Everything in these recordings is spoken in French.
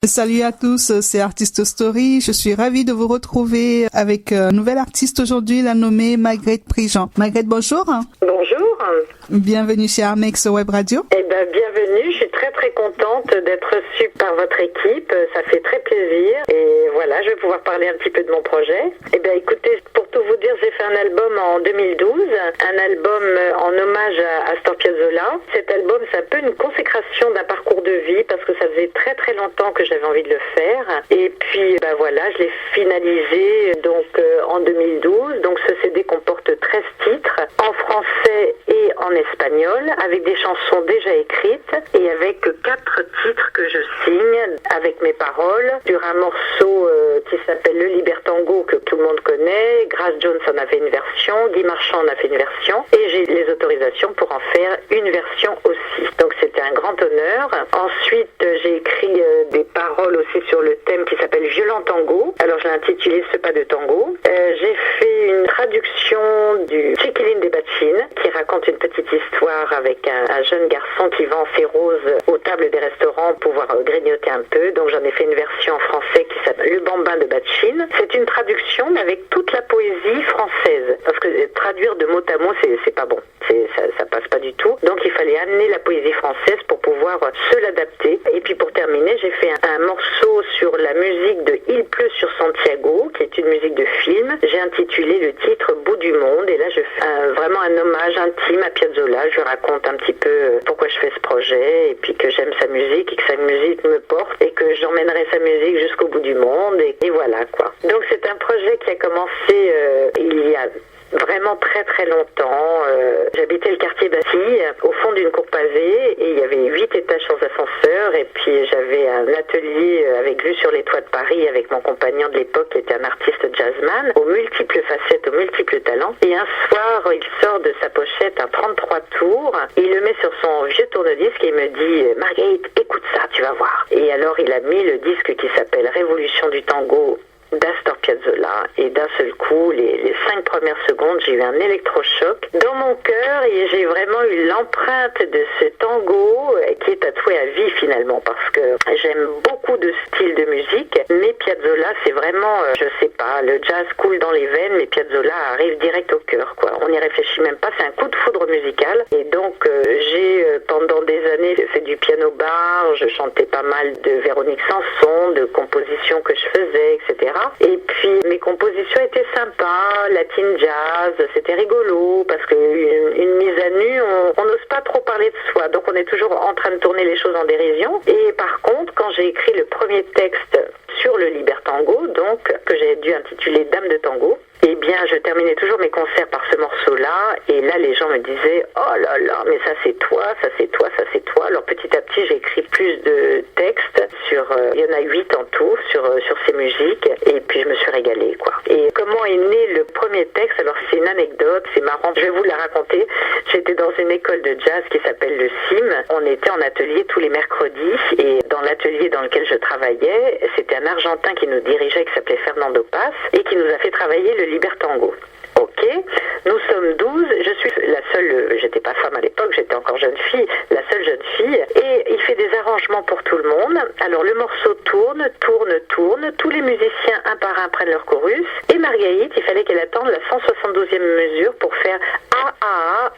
Salut à tous, c'est Artist Story. Je suis ravie de vous retrouver avec un nouvel artiste aujourd'hui, la nommée Marguerite Prigent. Marguerite, bonjour. Bonjour. Bienvenue chez Armex Web Radio. Bienvenue. Je suis très contente d'être reçue par votre équipe. Ça fait très plaisir. Et voilà, je vais pouvoir parler un petit peu de mon projet. Écoutez, pour tout vous dire, j'ai fait un album en 2012, un album en hommage à Astor Piazzolla. Cet album, c'est un peu une consécration d'un parcours de vie parce que ça faisait très longtemps que j'avais envie de le faire. Et puis, voilà, je l'ai finalisé en 2012. Donc, ce CD comporte 13 titres en français et en espagnol, avec des chansons déjà écrites et avec 4 titres que je signe avec mes paroles sur un morceau qui s'appelle Le Libertango que tout le monde connaît. Grace Jones en a fait une version, Guy Marchand en a fait une version et j'ai les autorisations pour en faire une version aussi. Donc c'était un grand honneur. Ensuite j'ai écrit des paroles aussi sur le thème qui s'appelle Violent Tango. Alors je l'ai intitulé Ce pas de tango. J'ai fait une traduction du Chiquilin des Bacchines qui raconte une petite histoire avec un jeune garçon qui vend ses roses aux tables des restaurants pour pouvoir grignoter un peu. Donc j'en ai fait une version en français qui s'appelle Le Bambin de Bacchine. C'est une traduction mais avec toute la poésie française. Parce que traduire de mot à mot, c'est pas bon. Ça passe pas du tout. Donc il fallait amener la poésie française pour pouvoir se l'adapter. Et puis pour terminer, j'ai fait un morceau sur la musique de Il pleut sur Santiago, qui est une musique de film. J'ai intitulé le titre Bout du monde. Et là, je fais vraiment un hommage intime à Piazzolla. Je raconte un petit peu pourquoi je fais ce projet et puis que j'aime sa musique et que sa musique me porte et que j'emmènerai sa musique jusqu'au bout du monde. Et voilà quoi. Donc c'est un projet qui a commencé il y a vraiment très longtemps. J'habitais le quartier Bastille, au fond d'une cour pavée, et il y avait 8 étages sans ascenseur, et puis j'avais un atelier avec vue sur les toits de Paris avec mon compagnon de l'époque qui était un artiste jazzman, aux multiples facettes, aux multiples talents. Et un soir, il sort de sa pochette un 33 tours, il le met sur son vieux tourne-disque et il me dit « Marguerite, écoute ça, tu vas voir ». Et alors il a mis le disque qui s'appelle « Révolution du tango » d'Astor Piazzolla, et d'un seul coup, les 5 premières secondes, j'ai eu un électrochoc dans mon cœur et j'ai vraiment eu l'empreinte de ce tango qui est tatoué à vie finalement, parce que j'aime beaucoup de styles de musique, mais Piazzolla, c'est vraiment, je sais pas, le jazz coule dans les veines, mais Piazzolla arrive direct au cœur, quoi. On n'y réfléchit même pas, c'est un coup de foudre musical. Et donc, j'ai pendant des années fait du piano bar, je chantais pas mal de Véronique Sanson, de compositions que je faisais, etc. Et puis mes compositions étaient sympas, latin jazz, c'était rigolo parce qu'une mise à nu, on n'ose pas trop parler de soi, donc on est toujours en train de tourner les choses en dérision. Et par contre, quand j'ai écrit le premier texte sur le Libertango, donc que j'ai dû intituler Dame de Tango, eh bien, je terminais toujours mes concerts par ce morceau-là, et là, les gens me disaient « Oh là là, mais ça c'est toi, ça c'est toi, ça c'est toi ». Alors petit à petit, j'ai écrit plus de textes il y en a 8 en tout, sur ces musiques, et puis je me suis régalée, quoi. Et comment est né le premier texte? Alors c'est une anecdote, c'est marrant, je vais vous la raconter. J'étais dans une école de jazz qui s'appelle le CIM. On était en atelier tous les mercredis, et dans l'atelier dans lequel je travaillais, c'était un Argentin qui nous dirigeait, qui s'appelait Fernando Paz, et qui nous a fait travailler le Libertango. Ok, nous sommes 12, je suis la seule, j'étais pas femme à l'époque, j'étais encore jeune fille, la seule jeune fille, et il fait des arrangements pour tout le monde. Alors le morceau tourne, tous les musiciens un par un prennent leur chorus, et Marguerite, il fallait qu'elle attende la 172e mesure pour faire A,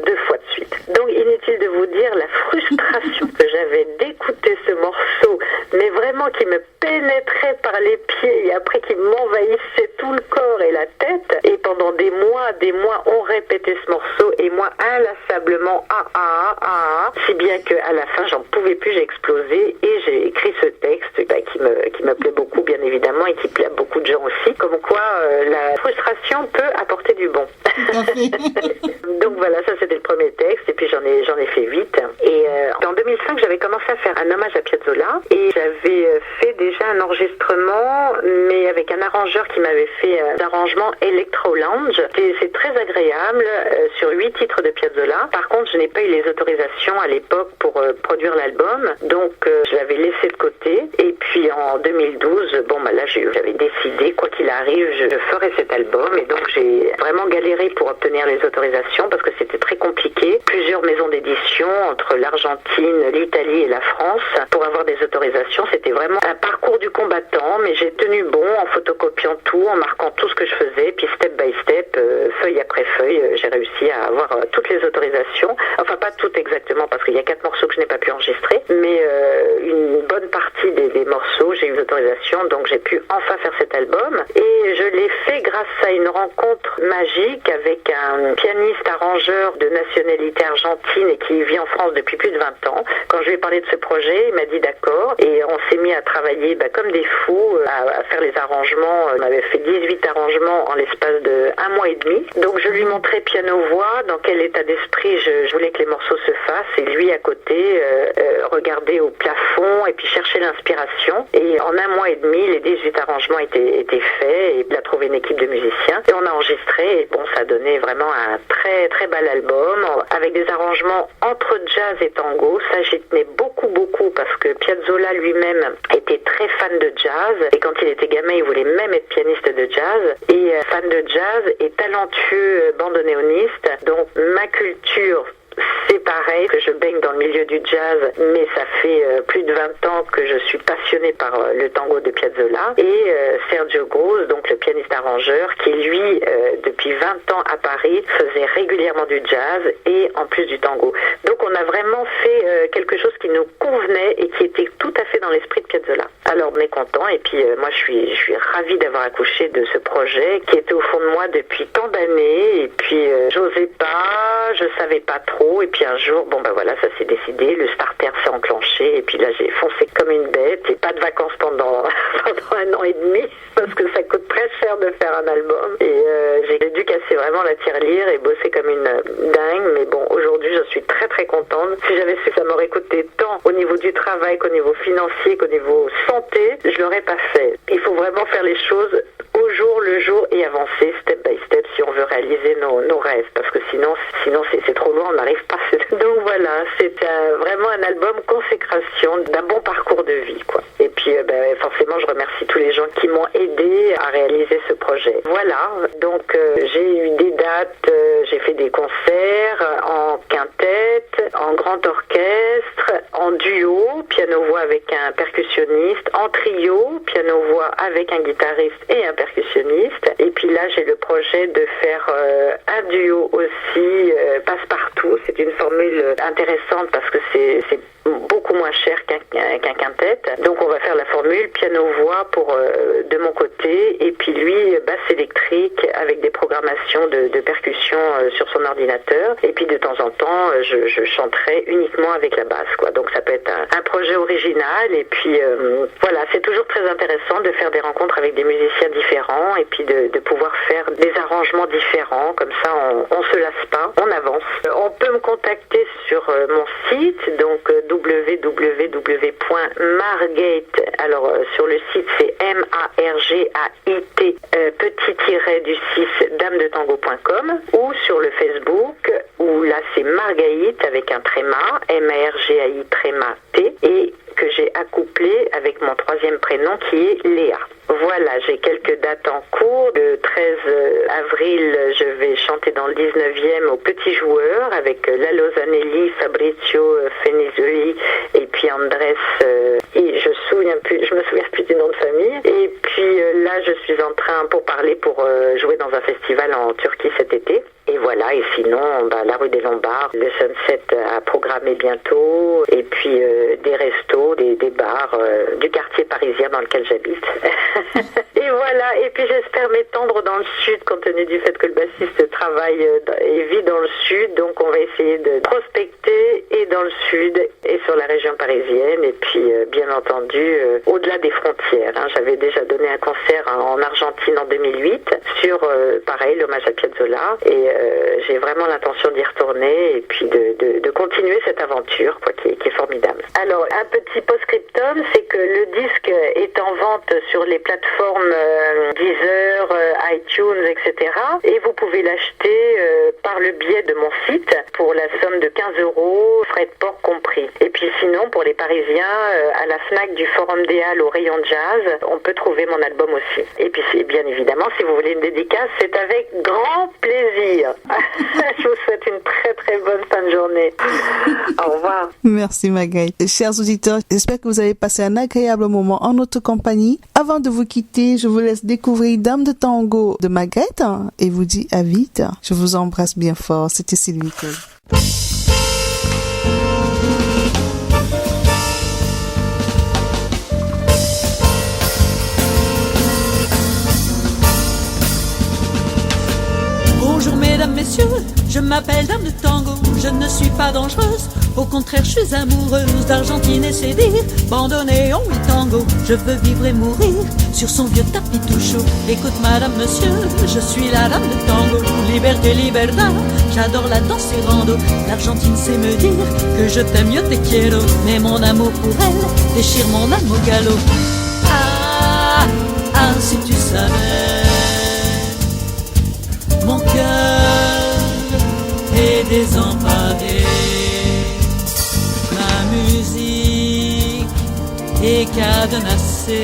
2 fois de suite. Donc inutile de vous dire la frustration que j'avais d'écouter ce morceau, mais vraiment qui me pénétrait par les pieds et après qui m'envahissait tout le corps et la tête. Et pendant des mois, on répétait ce morceau et moi inlassablement si bien qu'à la fin j'en pouvais plus, j'ai explosé et j'ai écrit ce texte qui me plaît beaucoup bien évidemment et qui plaît à beaucoup de gens aussi, comme quoi la frustration peut apporter du bon. Donc voilà, ça c'était le premier texte et puis j'en ai fait 8 et en 2005 j'avais commencé à faire un hommage à Piazzolla et j'avais fait déjà un enregistrement mais avec un arrangeur qui m'avait fait un arrangement Electro Lounge. C'est très agréable sur 8 titres de Piazzolla. Par contre, je n'ai pas eu les autorisations à l'époque pour produire l'album, donc je l'avais laissé de côté. Et puis puis en 2012, là j'avais décidé, quoi qu'il arrive, je ferais cet album. Et donc j'ai vraiment galéré pour obtenir les autorisations parce que c'était très compliqué. Plusieurs maisons d'édition entre l'Argentine, l'Italie et la France pour avoir des autorisations. C'était vraiment un parcours du combattant, mais j'ai tenu bon en photocopiant tout, en marquant tout ce que je faisais, puis step by step, feuille après feuille, j'ai réussi à avoir toutes les autorisations. Enfin, pas toutes exactement, parce qu'il y a 4 morceaux que je n'ai pas pu enregistrer, mais une bonne partie des morceaux, j'ai eu l'autorisation, donc j'ai pu enfin faire cet album. Et je l'ai fait grâce à une rencontre magique avec un pianiste arrangeur de nationalité argentine et qui vit en France depuis plus de 20 ans. Quand je lui ai parlé de ce projet, il m'a dit d'accord, et on s'est mis à travailler comme des fous, à faire les arrangements. On avait fait 18 arrangements en l'espace de 1 mois et demi. Donc je lui montrais piano-voix, dans quel état d'esprit je voulais que les morceaux se fassent, et lui à côté regardait au plafond et puis cherchait l'inspiration. Et en 1 mois et demi, les 18 arrangements étaient faits, et il a trouvé une équipe de musiciens et on a enregistré, et ça donnait vraiment un très très bel album avec des arrangements entre jazz et tango. Ça, j'y tenais beaucoup parce que Piazzolla lui-même était très fan de jazz, et quand il était gamin, il voulait même être pianiste de jazz, et fan de jazz et talentueux bandoneoniste. Donc ma culture, c'est pareil, que je baigne dans le milieu du jazz, mais ça fait plus de 20 ans que je suis passionnée par le tango de Piazzolla. Et Sergio Gruz, donc le pianiste arrangeur, qui lui, depuis 20 ans à Paris, faisait régulièrement du jazz et en plus du tango. Donc on a vraiment fait quelque chose qui nous convenait et qui était tout à fait dans l'esprit de Piazzolla. Alors on est content, et puis moi je suis ravie d'avoir accouché de ce projet qui était au fond de moi depuis tant d'années, et puis j'osais pas, je savais pas trop, et puis un jour, ça s'est décidé, le starter s'est enclenché, et puis là j'ai foncé comme une bête, et pas de vacances pendant 1 an et demi, parce que ça coûte très cher de faire un album, et j'ai dû casser vraiment la tirelire et bosser comme une dingue, mais aujourd'hui je suis très très contente. Si j'avais su que ça m'aurait coûté tant au niveau du travail qu'au niveau financier, qu'au niveau santé, je l'aurais pas fait. Il faut vraiment faire les choses au jour le jour et avancer step by step si on veut réaliser nos rêves, parce que sinon c'est trop loin, on n'arrive pas. Donc voilà, c'est vraiment un album consécration d'un bon parcours de vie, quoi. Et puis forcément je remercie tous les gens qui m'ont aidé à réaliser ce projet. Voilà, donc j'ai eu des dates, j'ai fait des concerts en quintette, en grand orchestre, en duo, piano-voix avec un percussionniste, en trio, piano-voix avec un guitariste et un percussionniste. Et puis là j'ai le projet de faire un duo aussi, passe-partout. C'est une formule intéressante parce que c'est beaucoup moins cher qu'un quintet. Donc on va faire la formule piano-voix de mon côté, et puis lui basse électrique avec des programmations de percussion sur son ordinateur, et puis de temps en temps je chanterai uniquement avec la basse, quoi. Donc ça peut être un projet original, et puis voilà, c'est toujours très intéressant de faire des rencontres avec des musiciens différents, et puis de pouvoir faire des arrangements différents, comme ça on se lasse pas, on avance. On peut me contacter sur mon site, donc www.margate, alors sur le site c'est MARGAIT petit-du-6 damedetango.com, ou sur le Facebook, où là c'est Margaït avec un tréma, MARGAI tréma T, et que j'ai accouplé avec mon 3e prénom qui est Léa. Voilà, j'ai quelques dates en cours. Le 13 avril, je vais chanter dans le 19e au Petit Joueur avec Lalo Zanelli, Fabrizio Fenisoli et puis Andrés, et je me souviens plus du nom de famille. Et puis là, je suis en train pour jouer dans un festival en Turquie cet été. Et voilà, et sinon, la rue des Lombards, le Sunset à programmer bientôt, et puis des restos, des bars du quartier parisien dans lequel j'habite. Et voilà, et puis j'espère m'étendre dans le sud, compte tenu du fait que le bassiste travaille et vit dans le sud, donc on va essayer de prospecter et dans le sud et sur la région parisienne, et puis bien entendu au-delà des frontières. J'avais déjà donné un concert en Argentine en 2008 sur, pareil, l'hommage à Piazzolla, et j'ai vraiment l'intention d'y retourner, et puis de continuer cette aventure, quoi, qui est formidable. Alors, un petit post-scriptum, Tom, c'est que le disque est en vente sur les plateformes Deezer, iTunes, etc. Et vous pouvez l'acheter par le biais de mon site pour la somme de 15 €, frais de port compris. Et puis sinon, pour les Parisiens, à la FNAC du Forum des Halles au rayon jazz, on peut trouver mon album aussi. Et puis bien évidemment, si vous voulez une dédicace, c'est avec grand plaisir. Je vous souhaite une très très bonne fin de journée. Au revoir. Merci Marguerite. Chers auditeurs, j'espère que vous avez passé un agréable moment en notre compagnie. Avant de vous quitter, je vous laisse découvrir Dame de Tango de Marguerite et vous dis à vite. Je vous embrasse bien fort. C'était Sylvie Cole. Bonjour mesdames, messieurs, je m'appelle Dame de Tango, je ne suis pas dangereuse, au contraire je suis amoureuse d'Argentine et c'est dire, bandonnéon et tango, je veux vivre et mourir sur son vieux tapis tout chaud. Écoute madame, monsieur, je suis la Dame de Tango, liberté, libertad, j'adore la danse et rando, l'Argentine sait me dire que je t'aime, yo te quiero, mais mon amour pour elle déchire mon âme au galop. Ah, ah, si tu savais, mon cœur est désemparé, ma musique est cadenassée,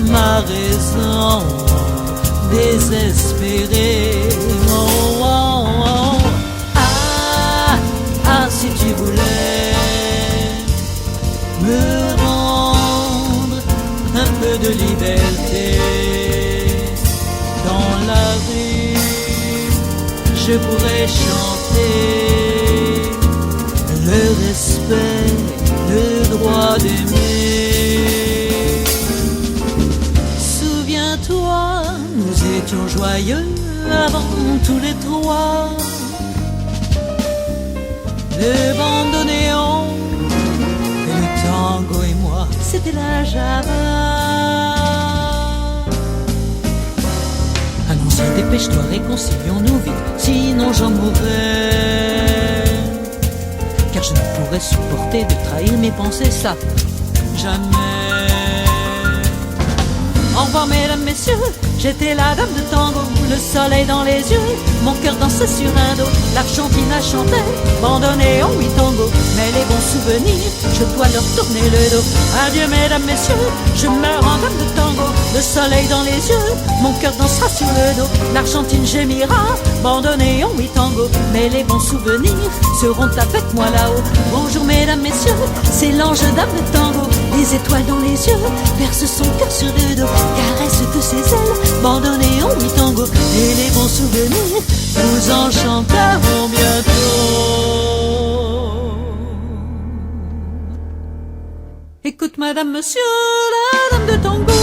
ma raison désespérée. Oh, oh, oh. Ah, ah, si tu voulais me rendre un peu de liberté dans la rue, je pourrais chanter le respect, le droit d'aimer. Souviens-toi, nous étions joyeux avant tous les trois. Le bandoneon et le tango et moi, c'était la java. Allons-y, dépêche-toi, réconcilions-nous vite, sinon j'en mourrai. Car je ne pourrais supporter de trahir mes pensées, ça, jamais. Au revoir mesdames, messieurs, j'étais la Dame de Tango, le soleil dans les yeux, mon cœur dansait sur un dos, l'Argentine a chanté, bandonnéon, oui tango, mais les bons souvenirs, je dois leur tourner le dos. Adieu mesdames, messieurs, je meurs en Dame de Tango, le soleil dans les yeux, mon cœur dansera sur le dos, l'Argentine gémira, bandonnéon, oui tango, mais les bons souvenirs seront avec moi là-haut. Bonjour mesdames, messieurs, c'est l'ange Dame de Tango, les étoiles dans les yeux, verse son cœur sur le dos, caresse de ses ailes, bandonnéon, oui tango, et les bons souvenirs nous enchanteront bientôt. Écoute madame, monsieur, la Dame de Tango.